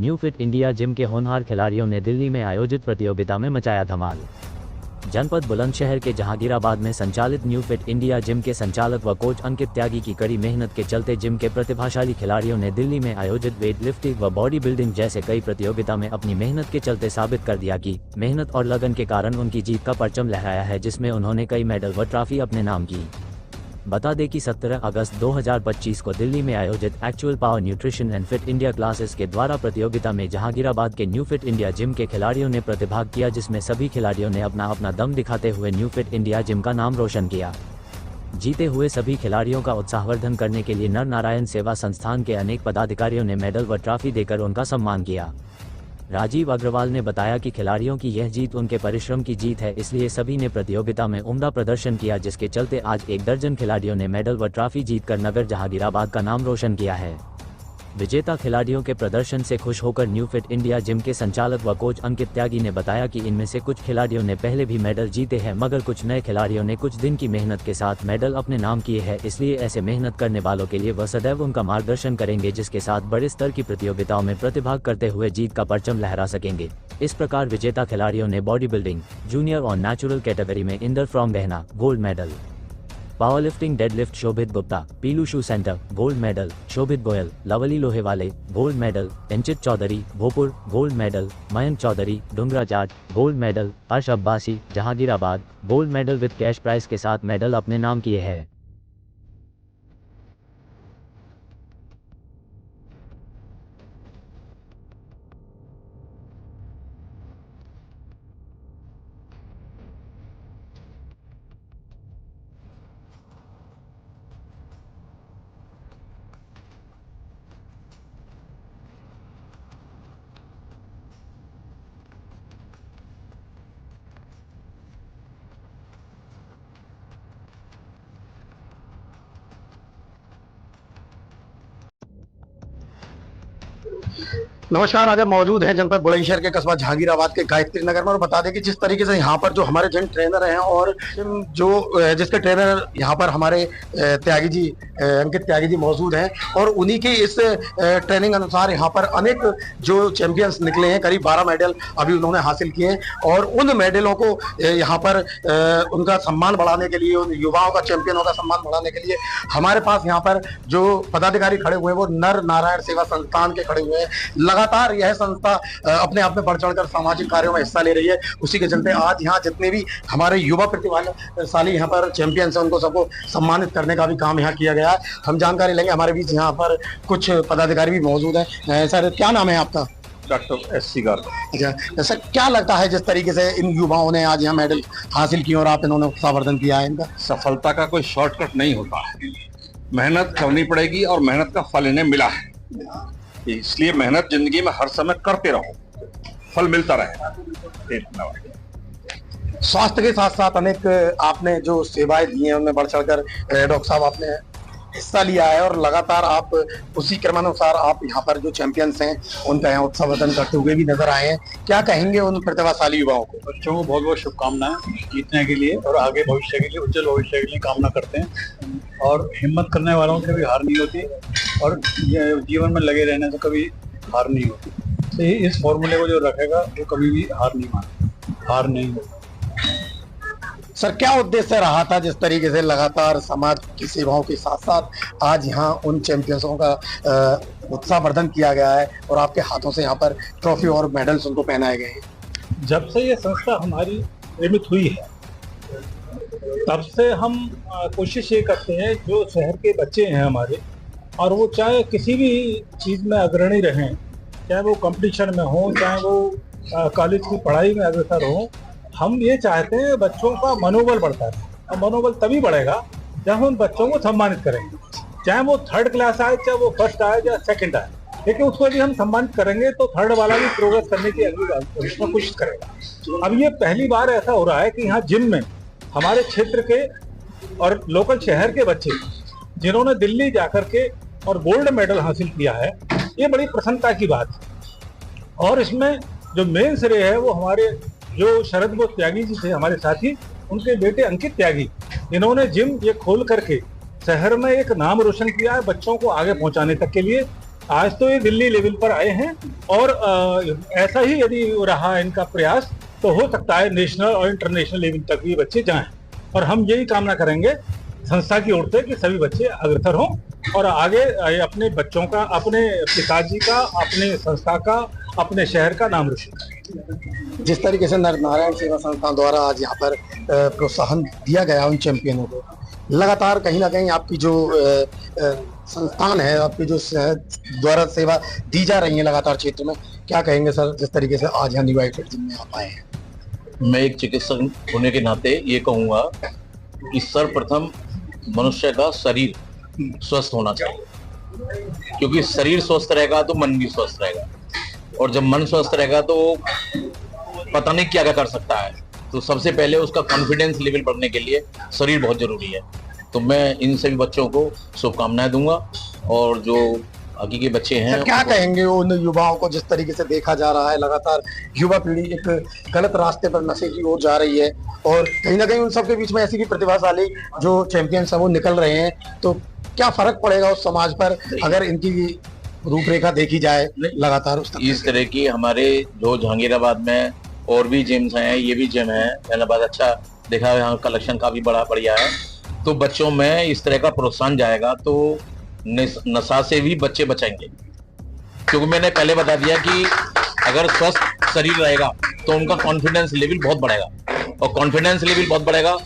New fit India gym के होनहार खिलाड़ियों ने दिल्ली में आयोजित प्रतियोगिता में मचाया धमाल। जनपद बुलंदशहर के जहांगीराबाद में संचालित न्यू फिट इंडिया जिम के संचालक व कोच अंकित त्यागी की कड़ी मेहनत के चलते जिम के प्रतिभाशाली खिलाड़ियों ने दिल्ली में आयोजित वेट लिफ्टिंग व बॉडी बिल्डिंग जैसे कई प्रतियोगिता में अपनी मेहनत के चलते साबित कर दिया कि मेहनत और लगन के कारण उनकी जीत का परचम लहराया है, जिसमें उन्होंने कई मेडल व ट्रॉफी अपने नाम की। बता दें कि 17 अगस्त 2025 को दिल्ली में आयोजित actual power nutrition and fit India classes के द्वारा प्रतियोगिता में जहांगीराबाद के न्यू फिट इंडिया जिम के खिलाड़ियों ने प्रतिभाग किया, जिसमें सभी खिलाड़ियों ने अपना अपना दम दिखाते हुए न्यू फिट इंडिया जिम का नाम रोशन किया। जीते हुए सभी खिलाड़ियों का उत्साहवर्धन करने के लिए नर नारायण सेवा संस्थान के अनेक पदाधिकारियों ने मेडल व ट्रॉफी देकर उनका सम्मान किया। राजीव अग्रवाल ने बताया कि खिलाड़ियों की यह जीत उनके परिश्रम की जीत है, इसलिए सभी ने प्रतियोगिता में उम्दा प्रदर्शन किया, जिसके चलते आज 1 दर्जन खिलाड़ियों ने मेडल व ट्रॉफी जीतकर नगर जहांगीराबाद का नाम रोशन किया है। विजेता खिलाड़ियों के प्रदर्शन से खुश होकर न्यू फिट इंडिया जिम के संचालक व कोच अंकित त्यागी ने बताया कि इनमें से कुछ खिलाड़ियों ने पहले भी मेडल जीते हैं, मगर कुछ नए खिलाड़ियों ने कुछ दिन की मेहनत के साथ मेडल अपने नाम किए हैं, इसलिए ऐसे मेहनत करने वालों के लिए वह सदैव उनका मार्गदर्शन करेंगे, जिसके साथ बड़े स्तर की प्रतियोगिताओं में प्रतिभाग करते हुए जीत का परचम लहरा सकेंगे। इस प्रकार विजेता खिलाड़ियों ने बॉडी बिल्डिंग, जूनियर और नेचुरल कैटेगरी में Inder from Bahna gold medal, power lifting deadlift Shobhit Gupta, Pilu shoe center gold medal, Shobhit Goyal, Lovely Lohewale gold medal, Inchit Chaudhary Bhopur gold medal, Mayank Chaudhary Dungra Jat gold medal, Arsh Abbasi Jahangirabad gold medal with cash prize के साथ मेडल अपने नाम किए हैं। नमस्कार। आज हम मौजूद हैं जनपद बुलंदशहर के कस्बा जहांगीराबाद के गायत्री नगर में और बता दें कि जिस तरीके से यहाँ पर जो हमारे जिम ट्रेनर हैं और जो जिसके ट्रेनर यहाँ पर हमारे त्यागी जी अंकित त्यागी जी मौजूद हैं और उन्हीं की इस ट्रेनिंग अनुसार यहाँ पर अनेक जो चैंपियंस निकले हैं, करीब 12 मेडल अभी उन्होंने हासिल किए हैं और उन मेडलों को यहाँ पर उनका सम्मान बढ़ाने के लिए, उन युवाओं का, चैंपियनों का सम्मान बढ़ाने के लिए हमारे पास यहाँ पर जो पदाधिकारी खड़े हुए हैं वो नर नारायण सेवा संस्थान के खड़े हुए हैं। लगातार यह संस्था अपने आप में बढ़ चढ़कर सामाजिक कार्यों में हिस्सा ले रही है। उसी के चलते आज यहाँ जितने भी हमारे युवा प्रतिभाशाली यहाँ पर चैंपियंस हैं उनको सबको सम्मानित करने का भी काम यहाँ किया गया है। हम जानकारी लेंगे, हमारे बीच यहाँ पर कुछ पदाधिकारी भी मौजूद हैं। सर, क्या नाम है आपका? Doctor S C. गार्ग। अच्छा सर, क्या लगता है जिस तरीके से इन युवाओं ने आज यहाँ मेडल हासिल किए और आप इन्होंने उत्साहवर्धन किया है इनका? सफलता का कोई शॉर्टकट नहीं होता है, मेहनत करनी पड़ेगी और मेहनत का फल इन्हें मिला है, इसलिए मेहनत जिंदगी में हर समय करते रहो, फल मिलता रहेगा। स्वास्थ्य के साथ साथ अनेक आपने जो सेवाएं दी हैं उनमें बढ़ चढ़कर डॉक्टर साहब आपने हिस्सा लिया है और लगातार आप उसी क्रमानुसार आप यहाँ पर जो चैंपियंस हैं उनका यहाँ उत्साहवर्धन करते हुए भी नजर आए हैं। क्या कहेंगे उन प्रतिभाशाली युवाओं को? बच्चों को बहुत बहुत शुभकामनाएं जीतने के लिए और आगे भविष्य के लिए, उज्जवल भविष्य के लिए कामना करते हैं और हिम्मत करने वालों से भी हार नहीं होती और जीवन में लगे रहने से कभी हार नहीं होती। तो इस फॉर्मूले को जो रखेगा वो कभी भी हार नहीं होती। सर, क्या उद्देश्य रहा था जिस तरीके से लगातार समाज की सेवाओं के साथ साथ आज यहाँ उन चैंपियंसों का उत्साहवर्धन किया गया है और आपके हाथों से यहाँ पर ट्रॉफी और मेडल्स उनको पहनाए गए हैं? जब से ये संस्था हमारी निर्मित हुई है तब से हम कोशिश ये करते हैं, जो शहर के बच्चे हैं हमारे और वो चाहे किसी भी चीज़ में अग्रणी रहें, चाहे वो कंपटीशन में हो, चाहे वो कॉलेज की पढ़ाई में अग्रसर हो, हम ये चाहते हैं बच्चों का मनोबल बढ़ता है और मनोबल तभी बढ़ेगा जब हम बच्चों को सम्मानित करेंगे, चाहे वो 3rd क्लास आए, चाहे वो 1st आए या 2nd आए, लेकिन उसको यदि हम सम्मानित करेंगे तो 3rd वाला भी प्रोग्रेस करने की अगली कोशिश करेगा। अब ये पहली बार ऐसा हो रहा है कि यहाँ जिम में हमारे क्षेत्र के और लोकल शहर के बच्चे जिन्होंने दिल्ली जाकर के और गोल्ड मेडल हासिल किया है, ये बड़ी प्रसन्नता की बात है। और इसमें जो मेन श्रेय है वो हमारे जो शरद बोस त्यागी जी थे हमारे साथी, उनके बेटे अंकित त्यागी, इन्होंने जिम ये खोल करके शहर में एक नाम रोशन किया है बच्चों को आगे पहुंचाने तक के लिए। आज तो ये दिल्ली लेवल पर आए हैं और ऐसा ही यदि रहा इनका प्रयास तो हो सकता है नेशनल और इंटरनेशनल लेवल तक भी बच्चे जाएं। और हम यही कामना करेंगे संस्था की ओर से कि सभी बच्चे अग्रसर हों और आगे अपने बच्चों का, अपने पिताजी का, अपने संस्था का, अपने शहर का नाम रोशन करें। जिस तरीके से नर नारायण सेवा संस्थान द्वारा आज यहाँ पर प्रोत्साहन दिया गया उन चैंपियनों को, लगातार कहीं ना कहीं आपकी जो संस्थान है, आपकी जो द्वारा सेवा दी जा रही है लगातार क्षेत्र में, क्या कहेंगे सर जिस तरीके से आज यहाँ यूनाइटेड जिम में आप आए हैं? मैं एक चिकित्सक होने के नाते ये कहूँगा कि सर्वप्रथम मनुष्य का शरीर स्वस्थ होना चाहिए, क्योंकि शरीर स्वस्थ रहेगा तो मन भी स्वस्थ रहेगा, और जब मन स्वस्थ रहेगा तो पता नहीं क्या क्या कर सकता है। तो सबसे पहले उसका कॉन्फिडेंस लेवल बढ़ने के लिए शरीर बहुत जरूरी है। तो मैं इन सभी बच्चों को शुभकामनाएं दूंगा, और जो आगे के बच्चे हैं तो क्या कहेंगे उन युवाओं को जिस तरीके से देखा जा रहा है लगातार युवा पीढ़ी एक गलत रास्ते पर नशे की ओर जा रही है, और कहीं ना कहीं उन सबके बीच में ऐसी भी प्रतिभाशाली जो चैंपियंस हैं वो निकल रहे हैं, तो क्या फर्क पड़ेगा उस समाज पर अगर इनकी रूपरेखा देखी जाए लगातार उस इस तरह की हमारे जो जहांगीराबाद में और भी जिम्स हैं, ये भी जिम है इलाहाबाद, अच्छा देखा है, यहाँ कलेक्शन काफी बड़ा बढ़िया है। तो बच्चों में इस तरह का प्रोत्साहन जाएगा तो नशा से भी बच्चे बचेंगे, क्योंकि मैंने पहले बता दिया कि अगर स्वस्थ शरीर रहेगा तो उनका कॉन्फिडेंस लेवल बहुत बढ़ेगा, और कॉन्फिडेंस लेवल बहुत बढ़ेगा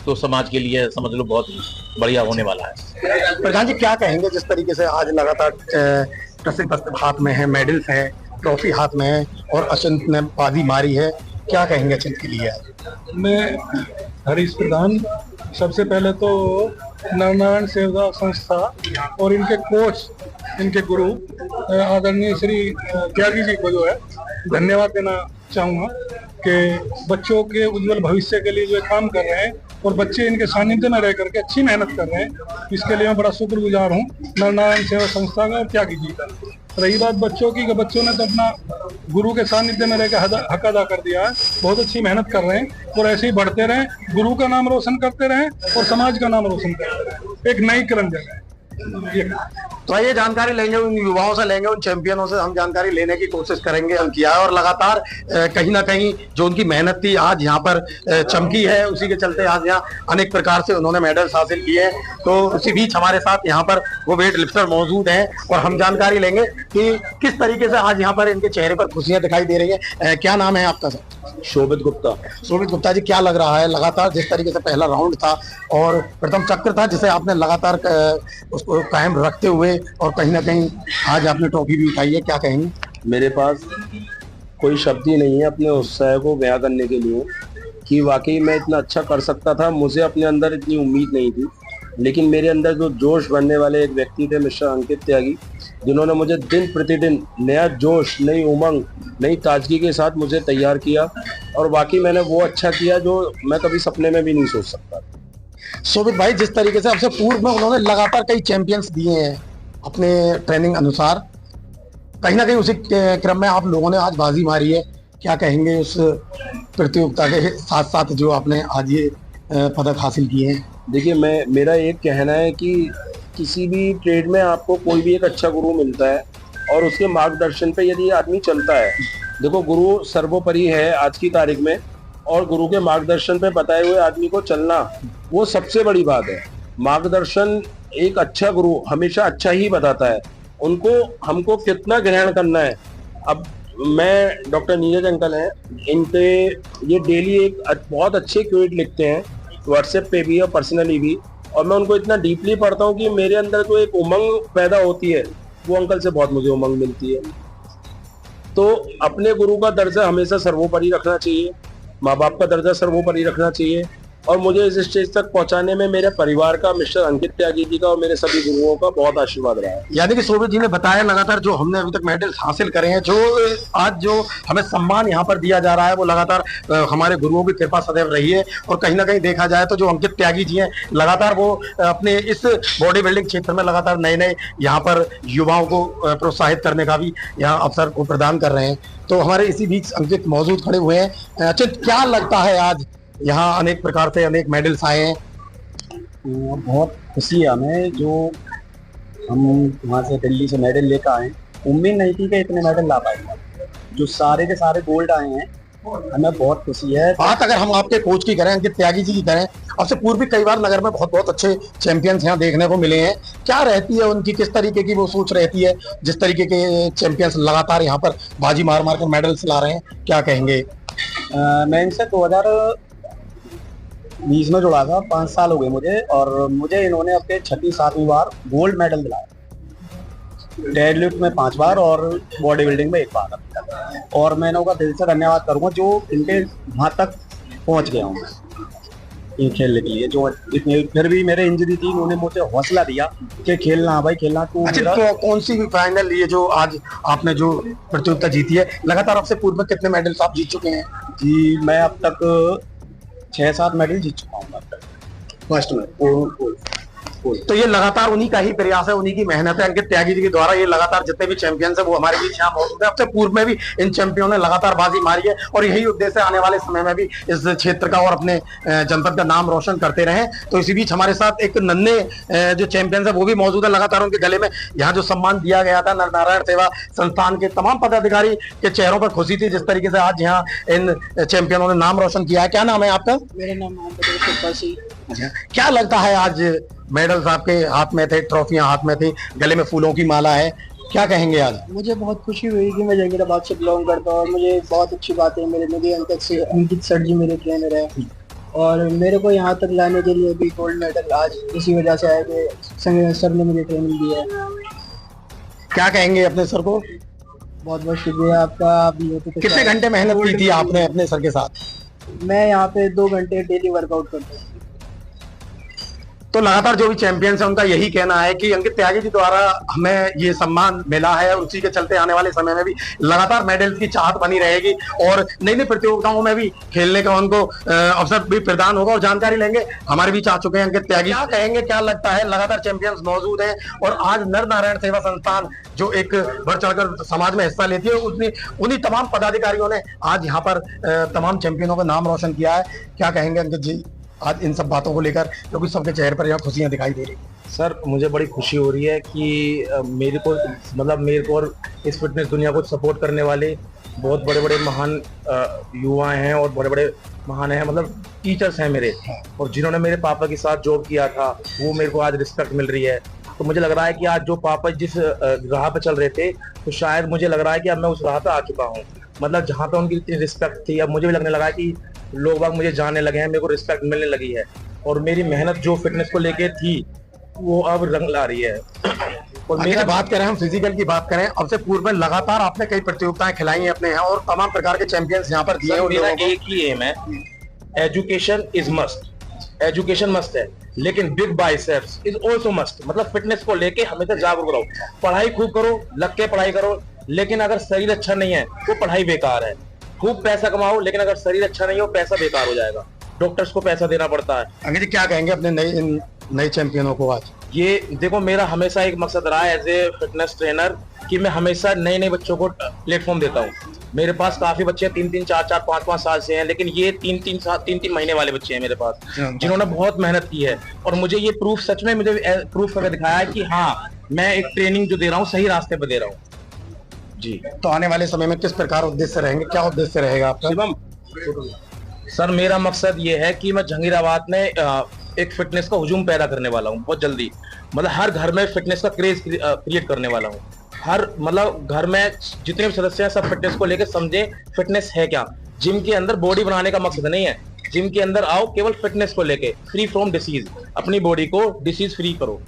तो समाज के लिए समझ लो बहुत बढ़िया होने वाला है। प्रधान जी क्या कहेंगे जिस तरीके से आज लगातार प्रसिद्ध हाथ में है, मेडल्स है, ट्रॉफी हाथ में है, और अचिंत ने बाजी मारी है, क्या कहेंगे अचिंत के लिए? मैं हरीश प्रधान, सबसे पहले तो नारायण सेवा संस्था और इनके कोच, इनके गुरु आदरणीय श्री त्यागी जी को जो है धन्यवाद देना चाहूँगा कि बच्चों के उज्जवल भविष्य के लिए जो काम कर रहे हैं और बच्चे इनके सानिध्य में रह करके अच्छी मेहनत कर रहे हैं, इसके लिए मैं बड़ा शुक्रगुजार हूँ नारायण सेवा संस्था का और त्यागी जी का। रही बात बच्चों की, बच्चों ने तो अपना गुरु के सानिध्य में रहकर हक अदा कर दिया है, बहुत अच्छी मेहनत कर रहे हैं और ऐसे ही बढ़ते रहें, गुरु का नाम रोशन करते रहें और समाज का नाम रोशन करते रहें, एक नई किरण जगह। तो ये जानकारी लेंगे उन युवाओं से, लेंगे उन चैंपियनों से, हम जानकारी लेने की कोशिश करेंगे। हम किया है और लगातार कहीं ना कहीं जो उनकी मेहनत थी आज यहाँ पर चमकी है, उसी के चलते आज यहाँ अनेक प्रकार से उन्होंने मेडल्स हासिल किए हैं। तो उसी बीच हमारे साथ यहाँ पर वो वेट लिफ्टर मौजूद हैं और हम जानकारी लेंगे कि किस तरीके से आज यहाँ पर इनके चेहरे पर खुशियां दिखाई दे रही है। क्या नाम है आपका सर? शोभित गुप्ता। शोभित गुप्ता जी, क्या लग रहा है लगातार जिस तरीके से पहला राउंड था और प्रथम चक्र था जिसे आपने लगातार उसको कायम रखते हुए और कहीं ना कहीं आज आपने ट्रॉफी भी उठाई है, क्या कहेंगे? मेरे पास कोई शब्द ही नहीं है अपने उत्साह को बयां करने के लिए कि वाकई मैं इतना अच्छा कर सकता था। मुझे अपने अंदर इतनी उम्मीद नहीं थी, लेकिन मेरे अंदर जो जोश भरने वाले एक व्यक्ति थे मिस्टर अंकित त्यागी, जिन्होंने मुझे दिन प्रतिदिन नया जोश, नई उमंग, नई ताजगी के साथ मुझे तैयार किया और वाकई मैंने वो अच्छा किया जो मैं कभी सपने में भी नहीं सोच सकता। शोभित भाई, जिस तरीके से आपसे पूर्व में उन्होंने लगातार कई चैंपियंस दिए हैं अपने ट्रेनिंग अनुसार, कहीं ना कहीं उसी क्रम में आप लोगों ने आज बाजी मारी है, क्या कहेंगे उस प्रतियोगिता के साथ साथ जो आपने आज ये पदक हासिल किए हैं? देखिए, मेरा एक कहना है कि किसी भी ट्रेड में आपको कोई भी एक अच्छा गुरु मिलता है और उसके मार्गदर्शन पे यदि आदमी चलता है, देखो गुरु सर्वोपरि है आज की तारीख में, और गुरु के मार्गदर्शन पे बताए हुए आदमी को चलना वो सबसे बड़ी बात है। मार्गदर्शन एक अच्छा गुरु हमेशा अच्छा ही बताता है, उनको हमको कितना ग्रहण करना है। अब मैं डॉक्टर नीरज अंकल हैं, इनके ये डेली एक बहुत अच्छे क्विट लिखते हैं व्हाट्सएप पे भी और पर्सनली भी, और मैं उनको इतना डीपली पढ़ता हूँ कि मेरे अंदर जो एक उमंग पैदा होती है वो अंकल से बहुत मुझे उमंग मिलती है। तो अपने गुरु का दर्जा हमेशा सर्वोपरि रखना चाहिए, माँ बाप का दर्जा सर्वोपरि रखना चाहिए, और मुझे इस स्टेज तक पहुंचाने में मेरे परिवार का, मिस्टर अंकित त्यागी जी का और मेरे सभी गुरुओं का बहुत आशीर्वाद रहा है। यानी कि शोभित जी ने बताया लगातार जो हमने अभी तक मेडल्स हासिल करे हैं, जो आज जो हमें सम्मान यहाँ पर दिया जा रहा है वो लगातार हमारे गुरुओं की कृपा सदैव रही है। और कहीं ना कहीं देखा जाए तो जो अंकित त्यागी जी हैं लगातार वो अपने इस बॉडी बिल्डिंग क्षेत्र में लगातार नए नए यहाँ पर युवाओं को प्रोत्साहित करने का भी यहाँ अवसर को प्रदान कर रहे हैं। तो हमारे इसी बीच अंकित मौजूद खड़े हुए हैं। अचित, क्या लगता है आज यहाँ अनेक प्रकार से अनेक मेडल्स आए हैं? बहुत खुशी है हमें, जो हम वहाँ से दिल्ली से मेडल लेकर आए। उम्मीद नहीं थी कि इतने मेडल ला पाएंगे। जो सारे के सारे गोल्ड आए हैं, हमें बहुत खुशी है। बात अगर हम आपके कोच की करें, अंकित त्यागी जी की करें, आपसे पूर्व भी कई बार नगर में बहुत बहुत अच्छे चैंपियंस यहाँ देखने को मिले हैं। क्या रहती है उनकी, किस तरीके की वो सोच रहती है, जिस तरीके के चैंपियंस लगातार यहाँ पर बाजी मार मार कर मेडल्स ला रहे हैं, क्या कहेंगे? मैं इनसे 2020 में जुड़ा था, 5 साल हो गए मुझे, और मुझे इन्होंने अपने 6वीं-7वीं बार गोल्ड मेडल दिलाया। डेडलिफ्ट में 5 बार और बॉडी बिल्डिंग में 1 बार। और मैं इनका दिल से धन्यवाद करूंगा जो इनके वहां तक पहुंच गया हूँ मैं ये खेलने के लिए। जो इतने फिर भी मेरे इंजरी थी, उन्होंने मुझे हौसला दिया कि खेलना भाई, खेलना। तो अच्छा, तो कौन सी फाइनल ये जो आज आपने जो प्रतियोगिता जीती है, लगातार आपसे पूर्व में कितने मेडल्स आप जीत चुके हैं? जी, मैं अब तक 6-7 मेडल जीत चुका हूँ अब तक फर्स्ट में। तो ये लगातार उन्हीं का ही प्रयास है, उन्हीं की मेहनत है, अंकित त्यागी जी के द्वारा ये लगातार जितने भी चैंपियंस है वो हमारे बीच यहाँ मौजूद है। अब से पूर्व में भी इन चैंपियनों ने लगातार बाजी मारी है और यही उद्देश्य है आने वाले समय में भी इस क्षेत्र का और अपने जनपद का नाम रोशन करते रहे। तो इसी बीच हमारे साथ एक नन्हे जो चैंपियंस है वो भी मौजूद है। लगातार उनके गले में यहाँ जो सम्मान दिया गया था नर नारायण सेवा संस्थान के तमाम पदाधिकारी के चेहरों पर खुशी थी, जिस तरीके से आज यहाँ इन चैंपियनों ने नाम रोशन किया है। क्या नाम है आपका? मेरा नाम मोहम्मद। क्या लगता है, आज मेडल्स आपके हाथ में थे, ट्रॉफियां हाथ में थी, गले में फूलों की माला है, क्या कहेंगे आज? मुझे बहुत खुशी हुई कि मैं जहांगीराबाद से बिलोंग करता हूँ और मुझे बहुत अच्छी बात है। मेरे मुझे अंकित सर जी मेरे ट्रेनर है और मेरे को यहाँ तक लाने के लिए भी गोल्ड मेडल आज इसी वजह से आया कि सर ने मुझे ट्रेनिंग दी है। क्या कहेंगे अपने सर को? बहुत बहुत शुक्रिया आपका। आप कितने घंटे मेहनत की थी आपने अपने सर के साथ? मैं यहाँ पे 2 घंटे डेली वर्कआउट करता हूँ। तो लगातार जो भी चैंपियंस है उनका यही कहना है कि अंकित त्यागी जी द्वारा हमें ये सम्मान मिला है और उसी के चलते आने वाले समय में भी लगातार मेडल्स की चाहत बनी रहेगी और नई नई प्रतियोगिताओं में भी खेलने का उनको अवसर भी प्रदान होगा। और जानकारी लेंगे, हमारे बीच आ चुके हैं अंकित त्यागी। क्या कहेंगे, क्या लगता है, लगातार चैंपियंस मौजूद है और आज नर नारायण सेवा संस्थान जो एक बढ़ चढ़कर समाज में हिस्सा लेती है, उन्हीं तमाम पदाधिकारियों ने आज यहाँ पर तमाम चैंपियनों का नाम रोशन किया है। क्या कहेंगे अंकित जी आज इन सब बातों को लेकर, क्योंकि सबके चेहरे पर यहाँ खुशियां दिखाई दे रही है? सर, मुझे बड़ी खुशी हो रही है कि मेरे को और इस फिटनेस दुनिया को सपोर्ट करने वाले बहुत बड़े बड़े महान युवा हैं और बड़े बड़े महान हैं, मतलब टीचर्स हैं मेरे, और जिन्होंने मेरे पापा के साथ जॉब किया था वो मेरे को आज रिस्पेक्ट मिल रही है। तो मुझे लग रहा है कि आज जो पापा जिस राह पे चल रहे थे, तो शायद मुझे लग रहा है कि अब मैं उस राह पे आ चुका हूँ। मतलब जहाँ पे उनकी इतनी रिस्पेक्ट थी, अब मुझे भी लगने लगा है कि लोग बाग मुझे जानने लगे हैं, मेरे को रिस्पेक्ट मिलने लगी है और मेरी मेहनत जो फिटनेस को लेके थी वो अब रंग ला रही है। और मेरी बात करें, हम फिजिकल की बात करें, अब से पूर्व में लगातार आपने कई प्रतियोगिताएं खिलाई हैं अपने यहाँ और तमाम प्रकार के चैंपियंस यहाँ पर दिए हैं। मेरा एक ही एम है, education is must. Education must है, लेकिन big biceps is also must. मतलब फिटनेस को लेके हमेशा जागरूक रहो, पढ़ाई खूब करो, लग के पढ़ाई करो, लेकिन अगर शरीर अच्छा नहीं है तो पढ़ाई बेकार है। खूब पैसा कमाओ, लेकिन अगर शरीर अच्छा नहीं हो पैसा बेकार हो जाएगा। डॉक्टर्स को पैसा देना पड़ता है। अंकित जी क्या कहेंगे अपने नए चैंपियनों को आज? ये देखो, मेरा हमेशा एक मकसद रहा है एज ए फिटनेस ट्रेनर कि मैं हमेशा नए नए बच्चों को प्लेटफॉर्म देता हूँ। मेरे पास काफी बच्चे 3-3, 4-4, 5-5 साल से हैं, लेकिन ये 3-3 महीने वाले बच्चे हैं मेरे पास, जिन्होंने बहुत मेहनत की है। और मुझे ये प्रूफ, सच में मुझे प्रूफ करके दिखाया है कि हाँ, मैं एक ट्रेनिंग जो दे रहा हूँ सही रास्ते पर दे रहा हूँ जी। तो आने वाले समय में किस प्रकार उद्देश्य रहेंगे, क्या उद्देश्य रहेगा आपका? शिवम सर, मेरा मकसद ये है कि मैं जहांगीराबाद में एक फिटनेस का हुजूम पैदा करने वाला हूँ बहुत जल्दी। मतलब हर घर में फिटनेस का क्रेज क्रिएट करने वाला हूँ। हर मतलब घर में जितने भी सदस्य हैं सब फिटनेस को लेकर समझे फिटनेस है क्या। जिम के अंदर बॉडी बनाने का मकसद नहीं है, जिम के अंदर आओ केवल फिटनेस को लेके, फ्री फ्रॉम डिसीज, अपनी बॉडी को डिसीज फ्री करो।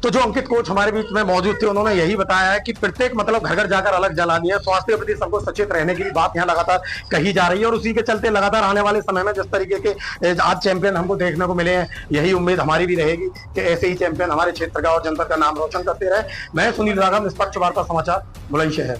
तो जो अंकित कोच हमारे बीच में मौजूद थे, उन्होंने यही बताया है कि प्रत्येक मतलब घर घर जाकर अलग जलानी है, स्वास्थ्य के प्रति सबको सचेत रहने की बात यहाँ लगातार कही जा रही है। और उसी के चलते लगातार आने वाले समय में जिस तरीके के आज चैंपियन हमको देखने को मिले हैं, यही उम्मीद हमारी भी रहेगी कि ऐसे ही चैंपियन हमारे क्षेत्र का और जनपद का नाम रोशन करते रहे। मैं सुनील राघव, निष्पक्ष वार्ता समाचार, बुलंदशहर।